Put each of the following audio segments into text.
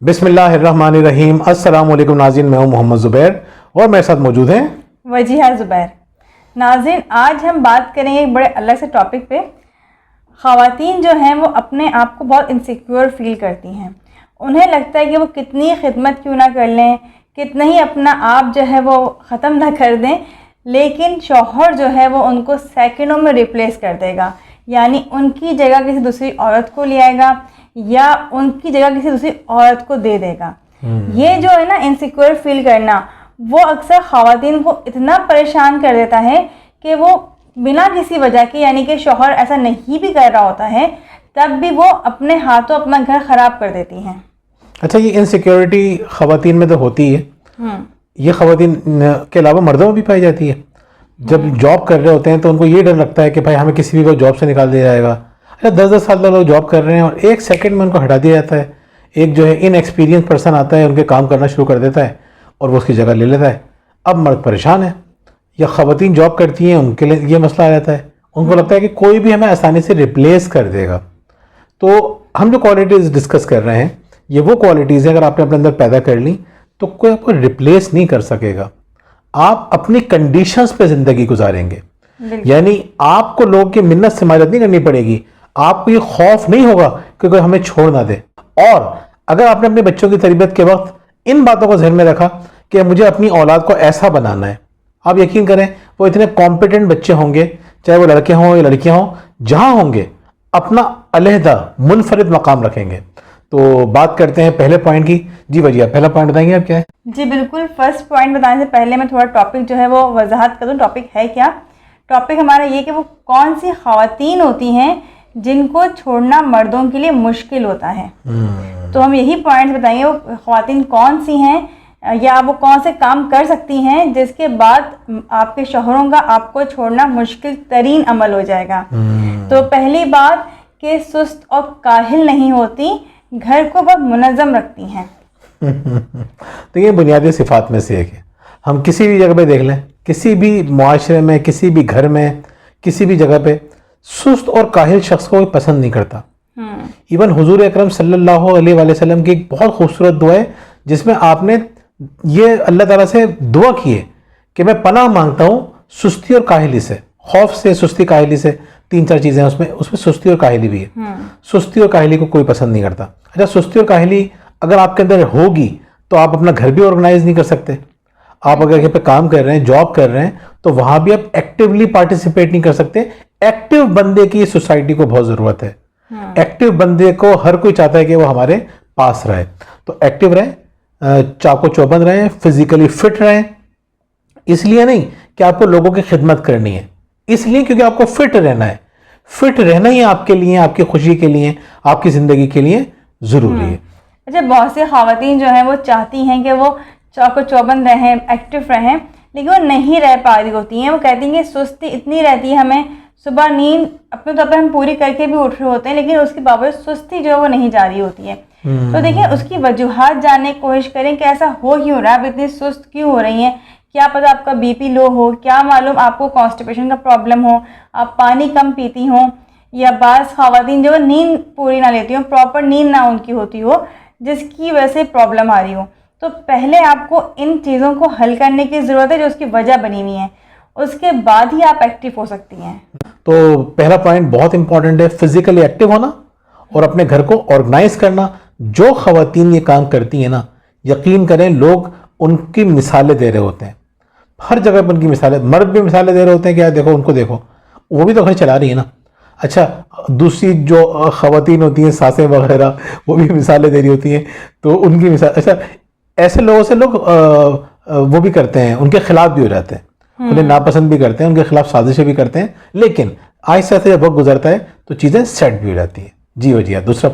बिस्मिल्लाहिर्रहमानिर्रहीम। अस्सलाम वालेकुम नाज़रीन, मैं हूं मोहम्मद ज़ुबैर और मेरे साथ मौजूद हैं वजीहा ज़ुबैर। नाज़रीन, आज हम बात करेंगे एक बड़े अलग से टॉपिक पे। ख़वातीन जो हैं वो अपने आप को बहुत इनसिक्योर फील करती हैं। उन्हें लगता है कि वो कितनी खिदमत क्यों ना कर लें, कितना ही अपना आप जो है वो ख़त्म ना कर दें, लेकिन शौहर जो है वो उनको सेकंडों में रिप्लेस कर देगा। यानी उनकी जगह किसी दूसरी औरत को ले आएगा या उनकी जगह किसी दूसरी औरत को दे देगा। ये जो है ना इनसिक्योर फील करना, वो अक्सर ख़वातीन को इतना परेशान कर देता है कि वो बिना किसी वजह के, यानी कि शौहर ऐसा नहीं भी कर रहा होता है, तब भी वो अपने हाथों अपना घर ख़राब कर देती हैं। अच्छा, ये इनसिक्योरिटी ख़वातीन में तो होती है। ये ख़वातीन के अलावा मर्दों में भी पाई जाती है। जब जॉब कर रहे होते हैं तो उनको ये डर लगता है कि भाई हमें किसी भी को जॉब से निकाल दिया जाएगा। अच्छा, 10-10 साल तक लोग जॉब कर रहे हैं और एक सेकंड में उनको हटा दिया जाता है। एक जो है इनएक्सपीरियंस पर्सन आता है, उनके काम करना शुरू कर देता है और वो उसकी जगह ले लेता है। अब मर्द परेशान है या ख़वातीन जॉब करती हैं, उनके लिए ये मसला आ जाता है। उनको लगता है कि कोई भी हमें आसानी से रिप्लेस कर देगा। तो हम जो क्वालिटीज़ डिस्कस कर रहे हैं, ये वो क्वालिटीज़ हैं, अगर आपने अपने अंदर पैदा कर ली तो कोई आपको रिप्लेस नहीं कर सकेगा। आप अपनी कंडीशंस पे ज़िंदगी गुजारेंगे। यानी आपको लोगों की मिन्नत से मदद नहीं करनी पड़ेगी। आपको ये खौफ नहीं होगा कि कोई हमें छोड़ ना दे। और अगर आपने अपने बच्चों की तरबियत के वक्त इन बातों को ध्यान में रखा कि मुझे अपनी औलाद को ऐसा बनाना है, आप यकीन करें वो इतने कॉम्पिटेंट बच्चे होंगे, चाहे वो लड़के हों या लड़कियां हों, जहां होंगे अपना अलहदा मुनफरिद मकाम रखेंगे। तो बात करते हैं पहले पॉइंट की। जी वजिया, पहला पॉइंट बताएंगे आप क्या है? जी बिल्कुल। फर्स्ट पॉइंट बताने से पहले मैं थोड़ा टॉपिक जो है वो वजाहत कर दूँ। टॉपिक है क्या? टॉपिक हमारा ये कि वो कौन सी ख़वातीन होती हैं जिनको छोड़ना मर्दों के लिए मुश्किल होता है। तो हम यही पॉइंट्स बताएंगे, वो ख़वातीन कौन सी हैं या वो कौन से काम कर सकती हैं जिसके बाद आपके शौहरों का आपको छोड़ना मुश्किल तरीन अमल हो जाएगा। तो पहली बात कि सुस्त और काहिल नहीं होती, घर को बहुत मुनज़्ज़म रखती हैं। तो ये बुनियादी सिफात में से एक है। हम किसी भी जगह पे देख लें, किसी भी मुआशरे में, किसी भी घर में, किसी भी जगह पे सुस्त और काहिल शख्स को कोई पसंद नहीं करता। इवन हुजूर अकरम सल्लल्लाहु अलैहि वसल्लम की एक बहुत खूबसूरत दुआ है जिसमें आपने ये अल्लाह ताला से दुआ की है कि मैं पनाह मांगता हूँ सुस्ती और काहिली से। खौफ से, सुस्ती, काहिली से, 3-4 चीज़ें हैं उसमें सुस्ती और काहिली भी है। सुस्ती और काहिली को कोई पसंद नहीं करता। अच्छा, सुस्ती और काहिली अगर आपके अंदर होगी तो आप अपना घर भी ऑर्गेनाइज नहीं कर सकते। आप अगर कहीं पे काम कर रहे हैं, जॉब कर रहे हैं, तो वहां भी आप एक्टिवली पार्टिसिपेट नहीं कर सकते। एक्टिव बंदे की सोसाइटी को बहुत ज़रूरत है। एक्टिव बंदे को हर कोई चाहता है कि वो हमारे पास रहे। तो एक्टिव रहें, चाको चौबंद रहें, फिजिकली फिट रहें। इसलिए नहीं कि आपको लोगों की खिदमत करनी है, इसलिए क्योंकि आपको फिट रहना है। फिट रहना ही आपके लिए, आपकी खुशी के लिए, आपकी ज़िंदगी के लिए ज़रूरी है। अच्छा, बहुत सी ख़वातीन जो हैं वो चाहती हैं कि वो चाको चौबंद रहें, एक्टिव रहें, लेकिन वो नहीं रह पा रही होती हैं। वो कहती हैं कि सुस्ती इतनी रहती है, हमें सुबह नींद अपने तौर पर हम पूरी करके भी उठ रहे होते हैं, लेकिन उसके बावजूद सुस्ती जो है वो नहीं जा रही होती है। तो देखिए, उसकी वजूहात जानने की कोशिश करें कि ऐसा हो क्यों रहा है, आप इतनी सुस्त क्यों हो रही हैं। क्या पता आपका बीपी लो हो, क्या मालूम आपको कॉन्स्टिपेशन का प्रॉब्लम हो, आप पानी कम पीती हों, या बाज़ ख़वातीन जो नींद पूरी ना लेती हों, प्रॉपर नींद ना उनकी होती हो, जिसकी वजह से प्रॉब्लम आ रही हो। तो पहले आपको इन चीज़ों को हल करने की ज़रूरत है जो उसकी वजह बनी हुई है, उसके बाद ही आप एक्टिव हो सकती हैं। तो पहला पॉइंट बहुत इंपॉर्टेंट है, फिजिकली एक्टिव होना और अपने घर को ऑर्गेनाइज करना। जो ख़वातीन ये काम करती हैं ना, यकीन करें लोग उनकी मिसालें दे रहे होते हैं। हर जगह पर उनकी मिसालें, मर्द भी मिसालें दे रहे होते हैं कि यार देखो उनको, देखो वो भी तो घर चला रही है ना। अच्छा, दूसरी जो ख़वातीन होती हैं, सासें वगैरह, वो भी मिसालें दे रही होती हैं, तो उनकी मिसाल। अच्छा, ऐसे लोगों से लोग वो भी करते हैं, उनके खिलाफ भी हो जाते हैं, उन्हें नापसंद भी करते हैं, उनके खिलाफ साजिशें भी करते हैं, लेकिन आहिस्ते आहिस्ते जब वक्त गुजरता है तो चीज़ें सेट भी हो जाती हैं। जी वजिया, दूसरा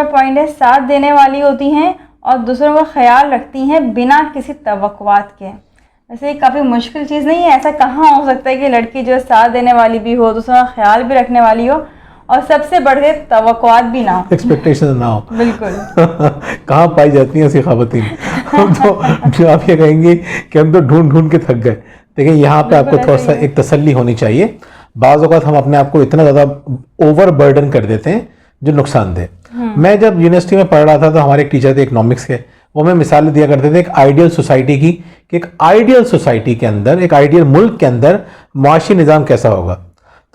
पॉइंट है, साथ देने वाली होती हैं और दूसरों का ख्याल रखती हैं बिना किसी तवक्कुआत के। वैसे काफ़ी मुश्किल चीज़ नहीं है, ऐसा कहाँ हो सकता है कि लड़की जो साथ देने वाली भी हो, दूसरों का ख्याल भी रखने वाली हो, और सबसे बढ़ के तवक्कुआत भी ना हो, एक्सपेक्टेशन ना हो। बिल्कुल। कहाँ पाई जाती हैं ऐसी ख़वातीन? हम तो आप ये कहेंगे कि हम तो ढूंढ ढूंढ के थक गए। देखिए, यहाँ पे आपको थोड़ा सा एक तसल्ली होनी चाहिए। बाज़ औक़ात हम अपने आप को इतना ज़्यादा ओवर बर्डन कर देते हैं जो नुकसानदेह। मैं जब यूनिवर्सिटी में पढ़ रहा था तो हमारे एक टीचर थे इकोनॉमिक्स के, वो हमें मिसाल दिया करते थे एक आइडियल सोसाइटी की, कि एक आइडियल सोसाइटी के अंदर, एक आइडियल मुल्क के अंदर मुआशी निज़ाम कैसा होगा।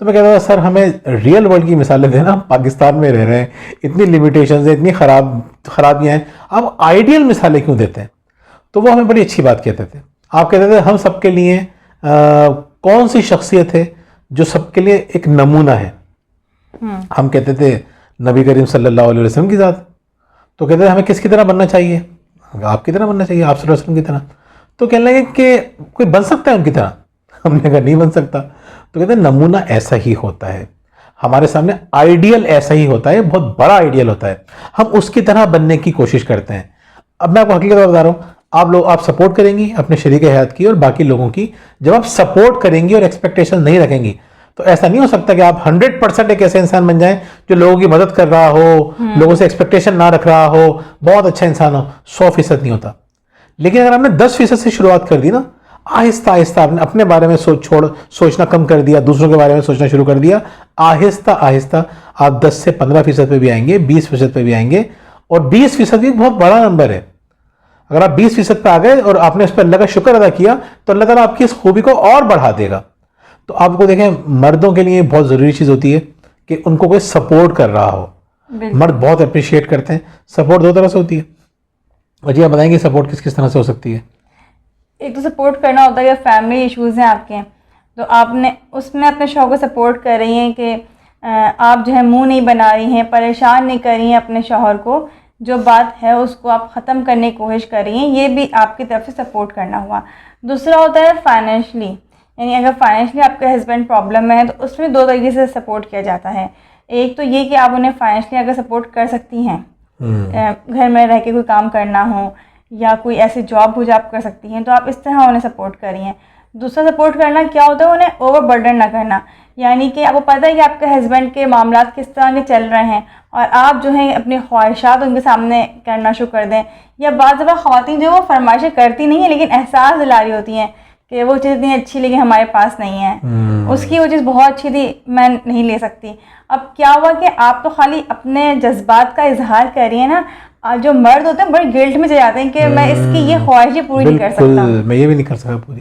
तो मैं कहता था सर हमें रियल वर्ल्ड की मिसालें देना, पाकिस्तान में रह रहे हैं, इतनी लिमिटेशंस हैं, इतनी खराबियाँ हैं, आप आइडियल मिसालें क्यों देते हैं। तो वो हमें बड़ी अच्छी बात कहते थे। आप कहते थे हम सबके लिए कौन सी शख्सियत है जो सबके लिए एक नमूना है। हम कहते थे नबी करीम सल्लल्लाहु अलैहि वसल्लम की ज़ात। तो कहते थे हमें किसकी तरह बनना चाहिए, आपकी तरह बनना चाहिए, आप सल्लल्लाहु अलैहि वसल्लम की तरह। तो कहने लगे कि कोई बन सकता है उनकी तरह। हमने कहा नहीं बन सकता। तो कहते हैं नमूना ऐसा ही होता है, हमारे सामने आइडियल ऐसा ही होता है, बहुत बड़ा आइडियल होता है, हम उसकी तरह बनने की कोशिश करते हैं। अब मैं आपको हकीकत बता रहा हूँ, आप सपोर्ट करेंगी अपने शरीक हयात की और बाकी लोगों की। जब आप सपोर्ट करेंगी और एक्सपेक्टेशन नहीं रखेंगी तो ऐसा नहीं हो सकता कि आप 100% एक ऐसे इंसान बन जाएं जो लोगों की मदद कर रहा हो, लोगों से एक्सपेक्टेशन ना रख रहा हो, बहुत अच्छा इंसान हो। 100% नहीं होता। लेकिन अगर आपने 10% से शुरुआत कर दी ना, आहिस्ता आहिस्ता आपने अपने बारे में सोचना कम कर दिया, दूसरों के बारे में सोचना शुरू कर दिया, आहिस्ता आहिस्ता आप 10 से 15% पे भी आएंगे, 20% पे भी आएंगे। और 20% भी एक बहुत बड़ा नंबर है। अगर आप 20% पे आ गए और आपने उस पर अल्लाह का शुक्र अदा किया तो अल्लाह ताला आपकी इस खूबी को और बढ़ा देगा। तो आपको देखें, मर्दों के लिए बहुत ज़रूरी चीज़ होती है कि उनको कोई सपोर्ट कर रहा हो। मर्द बहुत अप्रिशिएट करते हैं। सपोर्ट 2 तरह से होती है। और जी आप बताएंगे सपोर्ट किस किस तरह से हो सकती है। एक तो सपोर्ट करना होता है कि फैमिली इश्यूज़ हैं आपके, तो आपने उसमें अपने शौक़ को सपोर्ट कर रही हैं कि आप जो है मुंह नहीं बना रही हैं, परेशान नहीं कर रही हैं अपने शौहर को, जो बात है उसको आप ख़त्म करने की कोशिश कर रही हैं, ये भी आपकी तरफ से सपोर्ट करना हुआ। दूसरा होता है फाइनेंशली, यानी अगर फाइनेंशली आपके हस्बैंड प्रॉब्लम में है तो उसमें 2 तरीके से सपोर्ट किया जाता है। एक तो ये कि आप उन्हें फाइनेंशली अगर सपोर्ट कर सकती हैं, घर में रह के कोई काम करना हो या कोई ऐसी जॉब हो जो आप कर सकती हैं, तो आप इस तरह उन्हें सपोर्ट करिए। दूसरा सपोर्ट करना क्या होता है, उन्हें ओवर बर्डन ना करना, यानी कि आपको पता है कि आपके हस्बैंड के मामला किस तरह के चल रहे हैं और आप जो है अपनी ख्वाहिशात उनके सामने करना शुरू कर दें। या बाज़ दफ़ा ख़वातीन जो वो फरमाइशें करती नहीं है लेकिन एहसास दिला रही होती हैं कि वो चीज़ इतनी अच्छी लेकिन हमारे पास नहीं है, उसकी वो चीज़ बहुत अच्छी थी मैं नहीं ले सकती। अब क्या हुआ कि आप तो खाली अपने जज्बात का इजहार कर रही हैं ना, जो मर्द होते हैं बड़े गिल्ट में चले जाते हैं कि मैं इसकी ये ख्वाहिशें पूरी नहीं कर सकता, मैं ये भी नहीं कर सकता पूरी।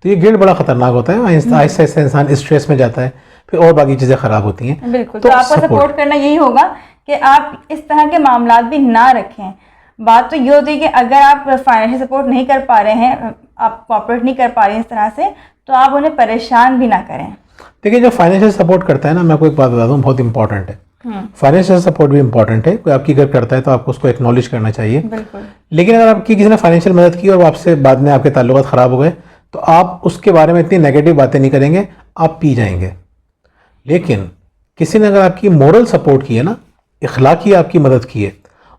तो ये गिल्ट बड़ा खतरनाक होता है। आहिस्ता आहिस्ता इंसान स्ट्रेस में जाता है, फिर और बाकी चीज़ें ख़राब होती हैं। बिल्कुल। तो आपका सपोर्ट करना यही होगा कि आप इस तरह के मामलात भी ना रखें। बात तो ये होती है कि अगर आप फाइनेंशियल सपोर्ट नहीं कर पा रहे हैं, आप कोऑपरेट नहीं कर पा रहे हैं इस तरह से, तो आप उन्हें परेशान भी ना करें। देखिए जो फाइनेंशियल सपोर्ट करता है ना, मैं आपको एक बात बता दूँ, बहुत इंपॉर्टेंट है। फाइनेंशियल सपोर्ट भी इंपॉर्टेंट है। कोई आपकी अगर करता है तो आपको उसको एक्नॉलेज करना चाहिए। बिल्कुल। लेकिन अगर आपकी किसी ने फाइनेंशियल मदद की और आपसे बाद में आपके ताल्लुकात ख़राब हो गए तो आप उसके बारे में इतनी नेगेटिव बातें नहीं करेंगे, आप पी जाएंगे। लेकिन किसी ने अगर आपकी मोरल सपोर्ट की है ना, इखलाकी आपकी मदद की है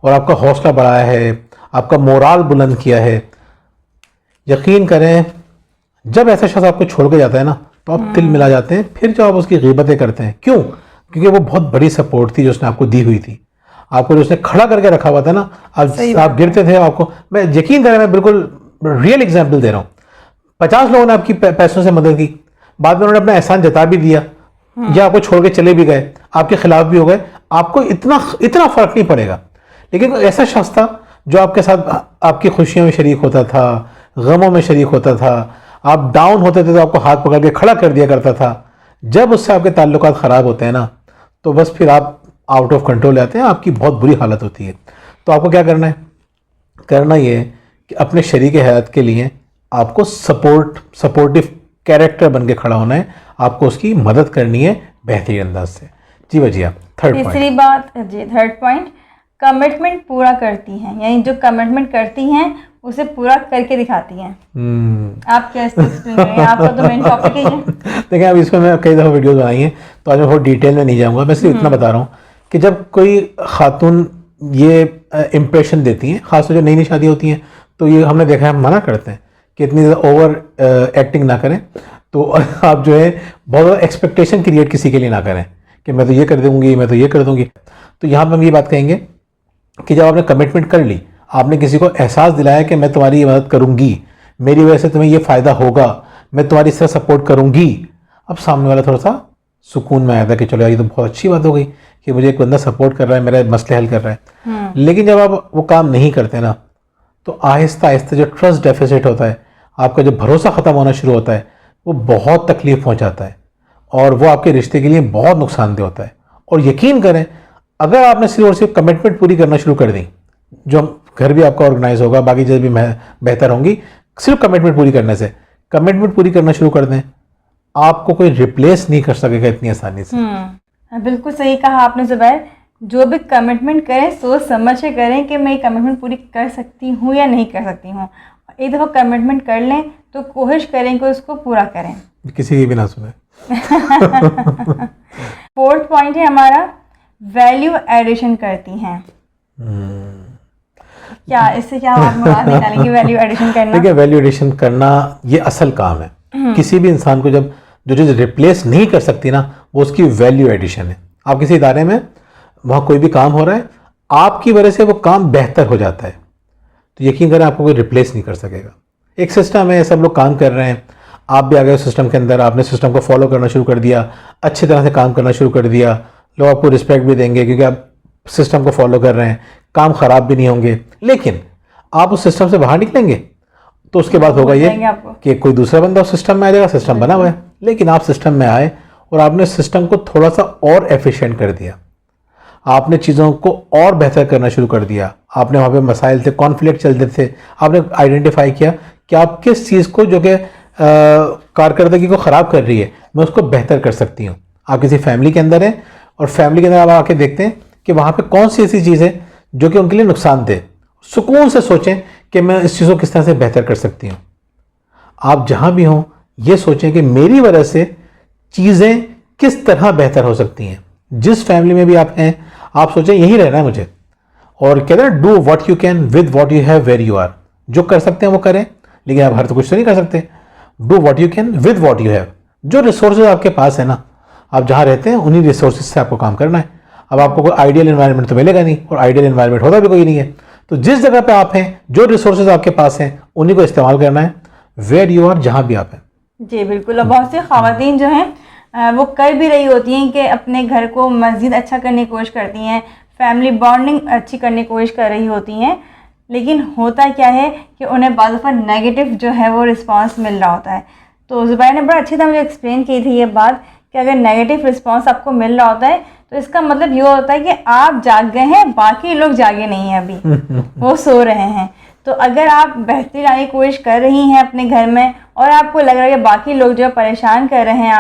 और आपका हौसला बढ़ाया है, आपका मोराल बुलंद किया है, यकीन करें जब ऐसा शख्स आपको छोड़ के जाता है ना तो आप तिल मिला जाते हैं। फिर जो आप उसकी ग़ीबतें करते हैं, क्यों? क्योंकि वो बहुत बड़ी सपोर्ट थी जो उसने आपको दी हुई थी, आपको जो उसने खड़ा करके रखा हुआ था ना। आप गिरते थे, आपको, मैं यकीन करें, मैं बिल्कुल रियल एग्जाम्पल दे रहा हूँ। 50 लोगों ने आपकी पैसों से मदद की, बाद में उन्होंने अपना एहसान जता भी दिया या आपको छोड़ के चले भी गए, आपके खिलाफ भी हो गए, आपको इतना फ़र्क नहीं पड़ेगा। लेकिन ऐसा शख्स था जो आपके साथ आपकी खुशियों में शरीक होता था, गमों में शरीक होता था, आप डाउन होते थे तो आपको हाथ पकड़ के खड़ा कर दिया करता था। जब उससे आपके ताल्लुकात ख़राब होते हैं ना तो बस फिर आप आउट ऑफ कंट्रोल आते हैं, आपकी बहुत बुरी हालत होती है। तो आपको क्या करना है? करना ये है कि अपने शरीक हयात के लिए आपको सपोर्टिव कैरेक्टर बन के खड़ा होना है, आपको उसकी मदद करनी है बेहतरीन अंदाज से। जी वजिया। तीसरी बात जी, थर्ड पॉइंट, कमिटमेंट पूरा करती हैं, यानी जो कमिटमेंट करती हैं उसे पूरा करके दिखाती हैं। आप क्या एक्सप्लेन करेंगे? आपका तो मेन टॉपिक ही है। देखिए अब इसमें मैं कई दफ़ा वीडियोस बनाई हैं तो आज मैं बहुत डिटेल में नहीं जाऊंगा, मैं सिर्फ इतना बता रहा हूँ कि जब कोई खातून ये इंप्रेशन देती हैं, खासतौर जो नई नई शादी होती हैं, तो ये हमने देखा है, हम मना करते हैं कि इतनी ज़्यादा ओवर एक्टिंग ना करें। तो आप जो है बहुत ज़्यादा एक्सपेक्टेशन क्रिएट किसी के लिए ना करें कि मैं तो ये कर दूंगी, मैं तो ये कर दूंगी। तो यहाँ पर हम ये बात कहेंगे कि जब आपने कमिटमेंट कर ली, आपने किसी को एहसास दिलाया कि मैं तुम्हारी ये मदद करूंगी, मेरी वजह से तुम्हें ये फ़ायदा होगा, मैं तुम्हारी इस तरह सपोर्ट करूंगी, अब सामने वाला थोड़ा सा सुकून में आया था कि चलो यार ये तो बहुत अच्छी बात हो गई कि मुझे एक बंदा सपोर्ट कर रहा है, मेरे मसले हल कर रहा है। लेकिन जब आप वो काम नहीं करते ना, तो आहिस्ता आहिस्ता जो ट्रस्ट डेफिसिट होता है, आपका जो भरोसा ख़त्म होना शुरू होता है, वो बहुत तकलीफ पहुंचाता है और वो आपके रिश्ते के लिए बहुत नुकसानदेह होता है। और यकीन करें, अगर आपने सिर्फ और सिर्फ कमिटमेंट पूरी करना शुरू कर दी, जो घर भी आपका ऑर्गेनाइज होगा, बाकी चीज़ें भी बेहतर होंगी, सिर्फ कमिटमेंट पूरी करने से, कमिटमेंट पूरी करना शुरू कर दें, आपको कोई रिप्लेस नहीं कर सकेगा इतनी आसानी से। बिल्कुल सही कहा आपने ज़ुबैर। जो भी कमिटमेंट करें सोच समझ के करें कि मैं ये कमिटमेंट पूरी कर सकती हूँ या नहीं कर सकती हूँ। एक दफ़ा कमिटमेंट कर लें तो कोशिश करें कि उसको पूरा करें, किसी की भी ना सुने। फोर्थ पॉइंट है हमारा, वैल्यू एडिशन करती हैं। क्या इससे क्या आप मुराद निकालेंगे वैल्यू एडिशन करना? देखिए, वैल्यू एडिशन करना ये असल काम है। किसी भी इंसान को जब जो चीज़ रिप्लेस नहीं कर सकती ना, वो उसकी वैल्यू एडिशन है। आप किसी इदारे में, वहाँ कोई भी काम हो रहा है, आपकी वजह से वो काम बेहतर हो जाता है, तो यकीन करें आपको कोई रिप्लेस नहीं कर सकेगा। एक सिस्टम है, सब लोग काम कर रहे हैं, आप भी आ गए उस सिस्टम के अंदर, आपने सिस्टम को फॉलो करना शुरू कर दिया, अच्छी तरह से काम करना शुरू कर दिया, लोग आपको रिस्पेक्ट भी देंगे क्योंकि आप सिस्टम को फॉलो कर रहे हैं, काम ख़राब भी नहीं होंगे। लेकिन आप उस सिस्टम से बाहर निकलेंगे तो उसके बाद होगा ये कि कोई दूसरा बंदा उस सिस्टम में आ जाएगा, सिस्टम बना हुआ है, लेकिन आप सिस्टम में आए और आपने सिस्टम को थोड़ा सा और एफिशिएंट कर दिया, आपने चीज़ों को और बेहतर करना शुरू कर दिया, आपने वहाँ पे मसाइल थे, कॉन्फ्लिक्ट चलते थे, आपने आइडेंटिफाई किया कि आप किस चीज़ को जो कि कारकर्दगी को ख़राब कर रही है, मैं उसको बेहतर कर सकती हूँ। आप किसी फैमिली के अंदर हैं और फैमिली के अंदर आप आके देखते हैं कि वहाँ पे कौन सी ऐसी चीज़ है जो कि उनके लिए नुकसानदेह, सुकून से सोचें कि मैं इस चीज़ को किस तरह से बेहतर कर सकती हूँ। आप जहाँ भी हों ये सोचें कि मेरी वजह से चीज़ें किस तरह बेहतर हो सकती हैं। जिस फैमिली में भी आप हैं, आप सोचें यही रहना है मुझे, और कहते हैं do what you can with what you have where you are. जो कर सकते हैं वो करें, लेकिन आप हर तो कुछ तो नहीं कर सकते। Do what you can with what you have. जो रिसोर्सेज आपके पास है ना, आप जहाँ रहते हैं उन्हीं रिसोर्सेज से आपको काम करना है। अब आपको कोई आइडियल एनवायरनमेंट तो मिलेगा नहीं, और आइडियल एनवायरनमेंट होता भी कोई नहीं है, तो जिस जगह पे आप हैं, जो रिसोर्सेज आपके पास हैं, उन्हीं को इस्तेमाल करना है, वेयर यू आर, जहाँ भी आप हैं। जी बिल्कुल। और बहुत सी ख़वातीन जो हैं वो कर भी रही होती हैं कि अपने घर को मज़ीद अच्छा करने की कोशिश करती हैं, फैमिली बॉन्डिंग अच्छी करने की कोशिश कर रही होती हैं, लेकिन होता क्या है कि उन्हें बाज़ दफ़ा नेगेटिव जो है वो रिस्पांस मिल रहा होता है। तो ज़ुबैर ने बड़ा अच्छी तरह मुझे एक्सप्लेन की थी ये बात कि अगर नेगेटिव रिस्पांस आपको मिल रहा होता है तो इसका मतलब ये होता है कि आप जाग गए हैं, बाकी लोग जागे नहीं हैं, अभी वो सो रहे हैं। तो अगर आप बेहतरीन आने की कोशिश कर रही हैं अपने घर में और आपको लग रहा है कि बाकी लोग जो परेशान कर रहे हैं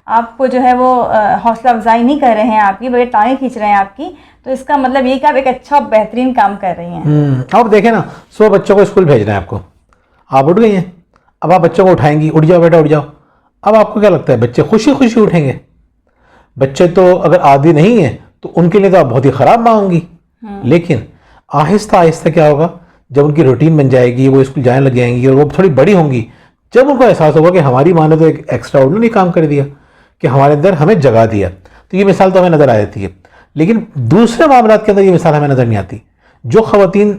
आपको जो है वो हौसला अफजाई नहीं कर रहे हैं आपकी, बल्कि टांगें खींच रहे हैं आपकी, तो इसका मतलब ये कि आप एक अच्छा बेहतरीन काम कर रही हैं। अब देखें ना, सुबह बच्चों को स्कूल भेजना है आपको, आप उठ गई हैं, अब आप बच्चों को उठाएंगी, उठ जाओ बेटा उठ जाओ। अब आपको क्या लगता है, बच्चे खुशी खुशी उठेंगे? बच्चे तो अगर आदी नहीं है तो उनके लिए तो आप बहुत ही ख़राब माँ होंगी। लेकिन आहिस्ता आहिस्ता क्या होगा, जब उनकी रूटीन बन जाएगी, वो स्कूल जाने लग जाएंगी और वो थोड़ी बड़ी होंगी, जब उनको एहसास होगा कि हमारी माँ ने तो एक एक्स्ट्रा ऑर्डिनरी काम कर दिया कि हमारे अंदर हमें जगा दिया, तो ये मिसाल तो हमें नज़र आ जाती है। लेकिन दूसरे मामलात के अंदर ये मिसाल हमें नज़र नहीं आती। जो ख़वातीन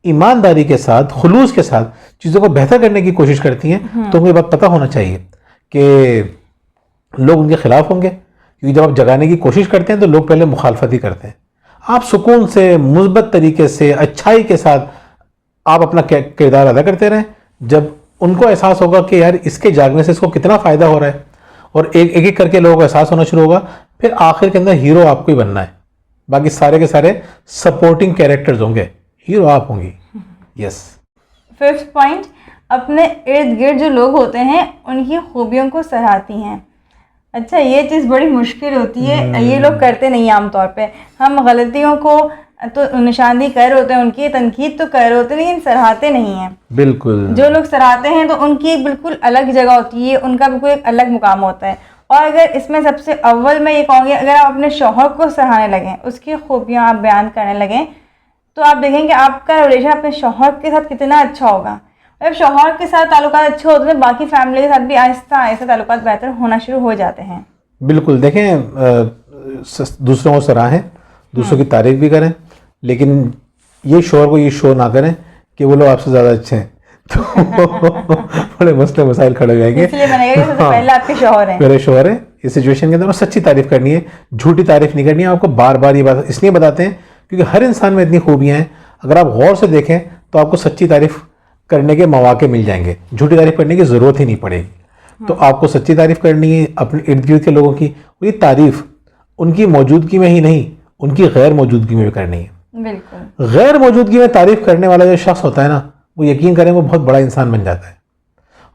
ईमानदारी के साथ, खुलूस के साथ चीज़ों को बेहतर करने की कोशिश करती हैं, तो उनको ये बात पता होना चाहिए कि लोग उनके ख़िलाफ़ होंगे, क्योंकि जब आप जगाने की कोशिश करते हैं तो लोग पहले मुखालफत ही करते हैं। आप सुकून से, मुस्बत तरीके से, अच्छाई के साथ आप अपना किरदार अदा करते रहें। जब उनको एहसास होगा कि यार इसके जागने से इसको कितना फ़ायदा हो रहा है, और एक एक करके लोगों को एहसास होना शुरू होगा, फिर आखिर के अंदर हीरो आपको ही बनना है, बाकी सारे के सारे सपोर्टिंग कैरेक्टर्स होंगे, हीरो आप होंगी। यस। फिफ्थ पॉइंट, अपने इर्द गिर्द जो लोग होते हैं उनकी खूबियों को सराहती हैं। अच्छा, ये चीज़ बड़ी मुश्किल होती है, ये लोग करते नहीं आमतौर पे। हम गलतियों को तो निशानदेही कर रहे होते हैं, उनकी तनकीद तो कर रहे होते हैं, लेकिन सराहते नहीं हैं। बिल्कुल। जो लोग सराहते हैं तो उनकी एक बिल्कुल अलग जगह होती है, उनका बिल्कुल एक अलग मुकाम होता है। और अगर इसमें सबसे अव्वल मैं ये कहूँगी, अगर आप अपने शौहर को सराहने लगें, उसकी खूबियाँ आप बयान करने लगें, तो आप देखेंगे आपका रिलेशन अपने शौहर के साथ कितना अच्छा होगा। जब शौहर के साथ ताल्लुकात अच्छे होते हैं, बाकी फैमिली के साथ भी आहिस्ता आहिस्ता ताल्लुकात बेहतर होना शुरू हो जाते हैं। बिल्कुल। देखें, दूसरों को सराहें, दूसरों की तारीफ भी करें, लेकिन ये शौहर को ये शो ना करें कि वो लोग आपसे ज़्यादा अच्छे हैं, तो बड़े मसले मसाइल खड़े हो जाएंगे। इसलिए मैंने कहा कि सबसे पहले आपके शौहर हैं, मेरे शौहर हैं, इस सिचुएशन के अंदर वो सच्ची तारीफ करनी है, झूठी तारीफ नहीं करनी है। आपको बार बार ये बात इसलिए बताते हैं क्योंकि हर इंसान में इतनी खूबियाँ हैं, अगर आप गौर से देखें तो आपको सच्ची तारीफ करने के मौके मिल जाएंगे, झूठी तारीफ करने की ज़रूरत ही नहीं पड़ेगी। तो आपको सच्ची तारीफ करनी है अपने इर्द गिर्द के लोगों की, और ये तारीफ उनकी मौजूदगी में ही नहीं, उनकी गैर मौजूदगी में भी करनी है। बिल्कुल। गैर मौजूदगी में तारीफ करने वाला जो शख्स होता है ना, वो यकीन करें वो बहुत बड़ा इंसान बन जाता है,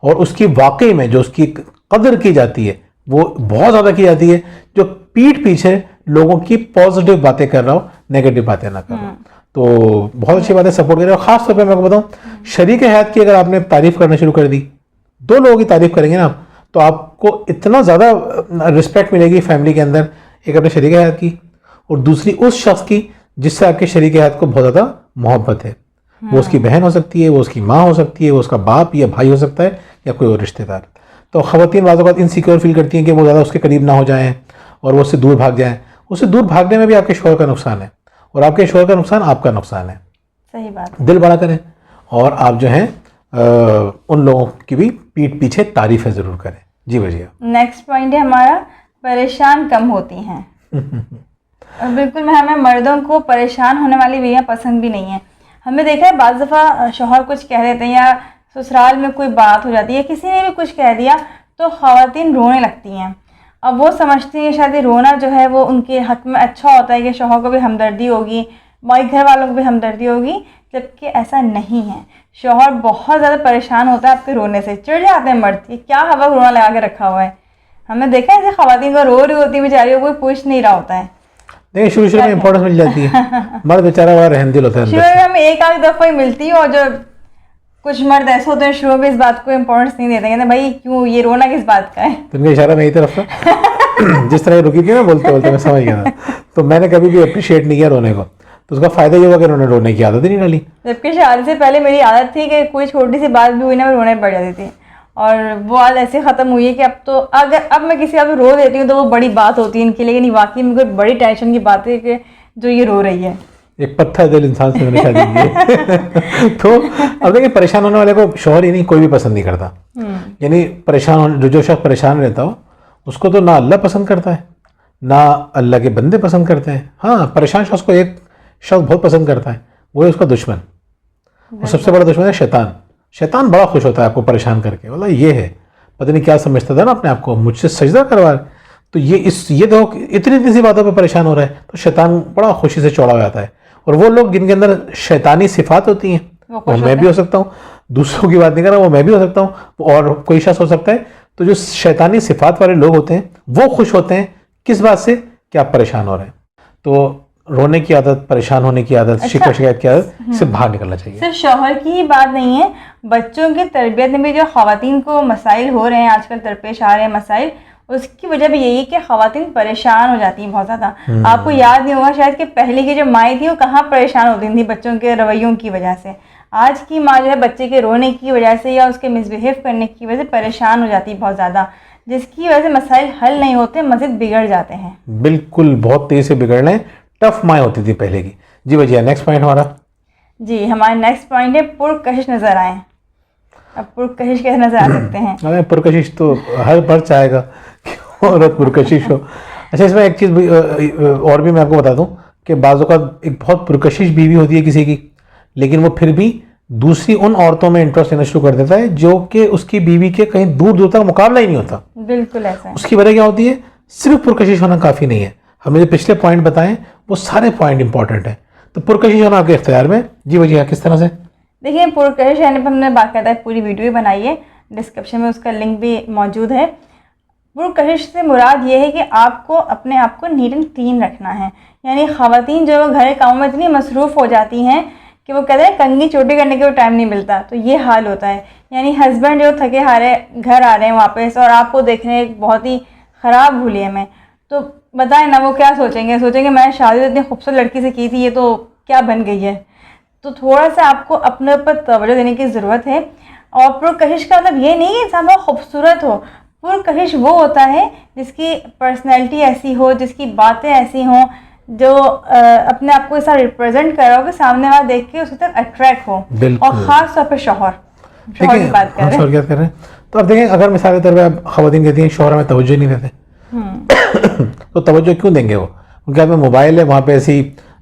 और उसकी वाकई में जो उसकी कदर की जाती है वो बहुत ज़्यादा की जाती है, जो पीठ पीछे लोगों की पॉजिटिव बातें कर रहा हो, नेगेटिव बातें ना कर रहा हो। तो बहुत अच्छी बात है, सपोर्ट करें। और ख़ास तौर पे मैं आपको बताऊं, शरीक हयात की अगर आपने तारीफ़ करना शुरू कर दी, 2 लोगों की तारीफ़ करेंगे ना आप, तो आपको इतना ज़्यादा रिस्पेक्ट मिलेगी फैमिली के अंदर, एक अपने शरीक हयात की और दूसरी उस शख्स की जिससे आपके शरीक हयात को बहुत ज़्यादा मोहब्बत है। वो उसकी बहन हो सकती है, वो उसकी माँ हो सकती है, वो उसका बाप या भाई हो सकता है, या कोई और रिश्तेदार। तो ख़वातीन बाज़ औक़ात इनसिक्योर फील करती हैं कि वो ज़्यादा उसके करीब ना हो जाएं और वो उससे दूर भाग जाएं। उससे दूर भागने में भी आपके शौहर का नुकसान है, और आपके शौहर का नुकसान आपका नुकसान है। सही बात। दिल बड़ा करें, और आप जो हैं उन लोगों की भी पीठ पीछे तारीफ़ें ज़रूर करें। जी भैया। नेक्स्ट पॉइंट है हमारा, परेशान कम होती हैं। और बिल्कुल हमें मर्दों को परेशान होने वाली बीवियाँ पसंद भी नहीं है। हमने देखा है बाज़ दफ़ा शौहर कुछ कह देते हैं, या ससुराल में कोई बात हो जाती है, किसी ने भी कुछ कह दिया तो ख़वातीन रोने लगती हैं। अब वो समझती हैं शायद रोना जो है वो उनके हक़ में अच्छा होता है कि शौहर को भी हमदर्दी होगी, माई घर वालों को भी हमदर्दी होगी, जबकि ऐसा नहीं है। शौहर बहुत ज़्यादा परेशान होता है आपके रोने से, चिढ़ जाते हैं मर्द कि क्या हवा रोना लगा के रखा हुआ है। हमने देखा है ऐसे ख़वातीन को रो रही होती बेचारी, कोई पूछ नहीं रहा होता है। नहीं, शुरू में इंपॉर्टेंस मिल जाती है, मर्द बेचारा बड़ा रहमदिल होता है। शुरू में हमें एक आध दफ़ा ही मिलती है, और जो कुछ मर्द ऐसे होते हैं शुरू में इस बात को इंपॉर्टेंस नहीं देते, कहते भाई क्यों ये रोना किस बात का है। तुमने इशारा मेरी तरफ था जिस तरह रुकी थी ना बोलते बोलते, मैं समझ गया था। तो मैंने कभी भी अप्रिशिएट नहीं किया रोने को, तो उसका फ़ायदा ये हुआ कि उन्होंने रोने की आदत ही नहीं डाली। जबकि शादी से पहले मेरी आदत थी कि कोई छोटी सी बात भी हुई ना मैं रोने पड़ जाती थी, और वो आदत ऐसे ख़त्म हुई है कि अब मैं किसी का भी रो देती हूँ तो वो बड़ी बात होती है इनके लिए, लेकिन वाकई में कोई बड़ी टेंशन की बात है कि जो ये रो रही है। एक पत्थर दिल इंसान से मैंने शादी की है। तो अब देखिए, परेशान होने वाले को शौहर ही नहीं कोई भी पसंद नहीं करता। यानी परेशान जो शख्स परेशान रहता हो उसको तो ना अल्लाह पसंद करता है, ना अल्लाह के बंदे पसंद करते हैं। हाँ, परेशान शख्स को एक शख्स बहुत पसंद करता है, वो है उसका दुश्मन। और सबसे बड़ा दुश्मन है शैतान। शैतान बड़ा खुश होता है आपको परेशान करके, बोला ये है पता नहीं क्या समझता था ना अपने आप को, मुझसे सजदा करवा, तो ये देखो इतनी सी बातों पे परेशान हो रहा है, तो शैतान बड़ा खुशी से चौड़ा हो जाता है। और वो लोग जिनके अंदर शैतानी सिफात होती हैं, वो मैं भी हो सकता हूँ, दूसरों की बात नहीं कर रहा, वो मैं भी हो सकता हूँ, और कोई शख्स हो सकता है। तो जो शैतानी सिफात वाले लोग होते हैं वो खुश होते हैं किस बात से, कि आप परेशान हो रहे हैं। तो रोने की आदत, परेशान होने की आदत, शिकवा शिकायत की आदत से बाहर निकलना चाहिए। सिर्फ शौहर की ही बात नहीं है, बच्चों की तरबियत में भी जो ख़वातीन को मसाइल हो रहे हैं आजकल, दरपेश आ रहे हैं मसाइल, उसकी वजह भी यही है कि ख़वातीन परेशान हो जाती हैं बहुत ज़्यादा। आपको याद नहीं होगा शायद कि पहले की जो माएँ थी वो कहाँ परेशान होती थी बच्चों के रवैयों की वजह से। आज की माँ जो है बच्चे के रोने की वजह से या उसके मिसबिहेव करने की वजह से परेशान हो जाती है बहुत ज़्यादा, जिसकी वजह से मसाइल हल नहीं होते, मज़ीद बिगड़ जाते हैं। बिल्कुल, बहुत तेज़ी से बिगड़ रहे हैं। टफ माएँ होती थी पहले की। जी भैया, नेक्स्ट पॉइंट हमारा। जी, हमारा नेक्स्ट पॉइंट है पुरकशिश नज़र आए। अब पुरकशिश कैसे नज़र आ सकते हैं? अरे पुरकशिश तो हर बार चाहेगा कि औरत पुरकशिश हो। अच्छा, इसमें एक चीज़ और भी मैं आपको बता दूं कि बाज़ औक़ात एक बहुत पुरकशिश बीवी होती है किसी की, लेकिन वो फिर भी दूसरी उन औरतों में इंटरेस्ट लेना शुरू कर देता है जो कि उसकी बीवी के कहीं दूर दूर तक मुकाबला ही नहीं होता। बिल्कुल ऐसा है। उसकी वजह क्या होती है? सिर्फ पुरकशिश होना काफ़ी नहीं है। हमने जो पिछले पॉइंट बताए वो सारे पॉइंट इंपॉर्टेंट हैं। तो पुरकशिश होना आपके इख्तियार में। जी वजह किस तरह से? देखिए, पुरकशिश यानी हमने बाकायदा पूरी वीडियो बनाई है, डिस्क्रिप्शन में उसका लिंक भी मौजूद है। पुरकशिश से मुराद ये है कि आपको अपने आप को नीट एंड क्लीन रखना है। यानी ख़वातीन जो घर के कामों में इतनी मसरूफ़ हो जाती हैं कि वो कहते हैं कंघी चोटी करने के वो टाइम नहीं मिलता, तो ये हाल होता है। यानी हस्बैंड जो थके हारे घर आ रहे हैं वापस और आपको देख रहे हैं बहुत ही ख़राब भूलिए में, तो बताएं ना वो क्या सोचेंगे? सोचेंगे मैंने शादी इतनी खूबसूरत लड़की से की थी, ये तो क्या बन गई है। तो थोड़ा सा आपको अपने ऊपर तवज्जो देने की ज़रूरत है। और पुरकशिश का मतलब ये नहीं है इंसान बहुत खूबसूरत हो। पुरकशिश वो होता है जिसकी पर्सनैलिटी ऐसी हो, जिसकी बातें ऐसी हों, जो अपने आप को ऐसा रिप्रेजेंट कर रहा हो कि सामने वाला देख के उसके तक अट्रैक्ट हो। और ख़ास तौर पर शौहर की बात कर रहे हैं। तो अब देखें, अगर मिसाल के तौर पर आप ख़वातीन कहती हैं शौहर में तवज्जो नहीं देते, तो तवज्जो क्यों देंगे वो? उनके हाथ में मोबाइल है, वहाँ पे ऐसी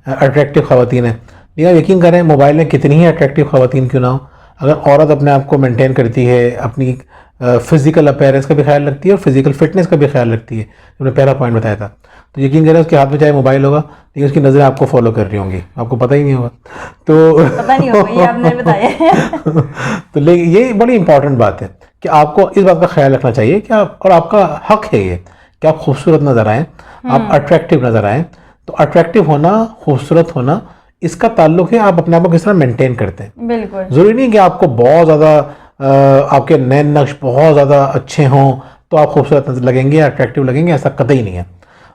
अट्रैक्टिव ख़वातीन है। लेकिन आप यकीन करें, मोबाइल में कितनी ही अट्रैक्टिव ख़वातीन क्यों ना हो, अगर औरत अपने आप को मेंटेन करती है, अपनी फिज़िकल अपीयरेंस का भी ख्याल रखती है और फिज़िकल फिटनेस का भी ख्याल रखती है, जो मैंने पहला पॉइंट बताया था, तो यकीन करें उसके हाथ में चाहे मोबाइल होगा लेकिन उसकी नज़रें आपको फॉलो कर रही होंगी, आपको पता ही नहीं होगा। तो पता नहीं होगा, ये आपने बताया। तो लेकिन ये बड़ी इंपॉर्टेंट बात है कि आपको इस बात का ख्याल रखना चाहिए कि आप, और आपका हक है ये कि आप खूबसूरत नज़र आएँ, आप अट्रैक्टिव नज़र आएँ। तो अट्रैक्टिव होना, खूबसूरत होना, इसका ताल्लुक है आप अपने आप को किस तरह मेंटेन करते हैं। बिल्कुल। ज़रूरी नहीं कि आपको बहुत ज़्यादा आपके नैन नक्श बहुत ज़्यादा अच्छे हों तो आप खूबसूरत लगेंगे, अट्रैक्टिव लगेंगे, ऐसा कतई नहीं है।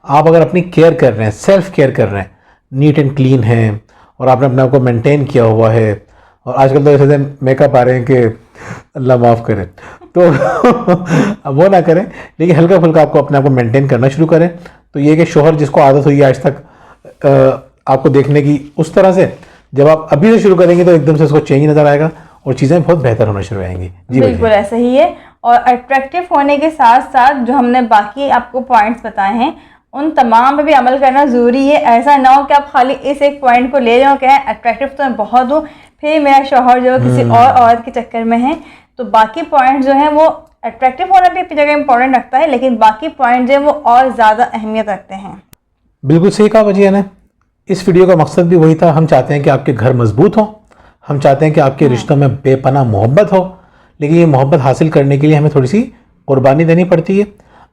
आप अगर अपनी केयर कर रहे हैं, सेल्फ केयर कर रहे हैं, नीट एंड क्लीन हैं और आपने अपने आप को मेंटेन किया हुआ है, और आजकल तो ऐसे मेकअप आ रहे हैं कि अल्लाह माफ़ करे, तो अब वो ना करें, लेकिन हल्का फुल्का आपको अपने आप को मेंटेन करना शुरू करें। तो ये कि शोहर जिसको आदत हुई है आज तक आपको देखने की उस तरह से, जब आप अभी से शुरू करेंगे तो एकदम से उसको चेंज नज़र आएगा और चीज़ें बहुत बेहतर होना शुरू आएंगी। जी बिल्कुल ऐसा ही है। और अट्रैक्टिव होने के साथ साथ जो हमने बाकी आपको पॉइंट्स बताए हैं उन तमाम पे भी अमल करना ज़रूरी है। ऐसा ना हो कि आप खाली इस एक पॉइंट को ले रहे हो, कहें अट्रैक्टिव तो मैं बहुत हूँ, फिर मेरा शौहर जो किसी और औरत के चक्कर में है। तो बाकी पॉइंट जो हैं वो, अट्रैक्टिव होना भी अपनी जगह इंपॉर्टेंट रखता है, लेकिन बाकी पॉइंट जो है वो और ज़्यादा अहमियत रखते हैं। बिल्कुल सही कहा वजिया ने। इस वीडियो का मकसद भी वही था। हम चाहते हैं कि आपके घर मजबूत हों, हम चाहते हैं कि आपके रिश्तों में बेपनाह मोहब्बत हो, लेकिन ये मोहब्बत हासिल करने के लिए हमें थोड़ी सी कुर्बानी देनी पड़ती है।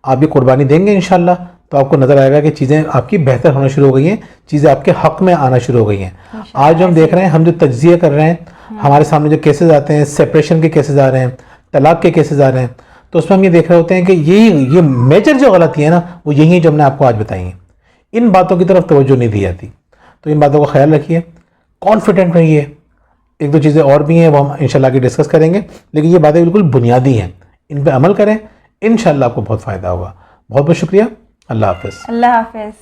आप ये कुर्बानी देंगे इंशाल्लाह तो आपको नज़र आएगा कि चीज़ें आपकी बेहतर होना शुरू हो गई हैं, चीज़ें आपके हक़ में आना शुरू हो गई हैं। आज जो हम देख रहे हैं, हम जो तज्ज़िया कर रहे हैं, हमारे सामने जो केसेस आते हैं, सेपरेशन के केसेस आ रहे हैं, तलाक के केसेस आ रहे हैं, तो उसमें हम ये देख रहे होते हैं कि ये मेजर जो गलती है ना, वो यही है जो हमने आपको आज बताई हैं। इन बातों की तरफ तवज्जो नहीं दी जाती, तो इन बातों का ख्याल रखिए, कॉन्फिडेंट रहिए। एक दो चीज़ें और भी हैं वो हम इंशाल्लाह की डिस्कस करेंगे, लेकिन ये बातें बिल्कुल बुनियादी हैं, इन पर अमल करें, इंशाल्लाह आपको बहुत फ़ायदा होगा। बहुत बहुत शुक्रिया। अल्लाह हाफ़िज़। अल्लाह हाफ़िज़।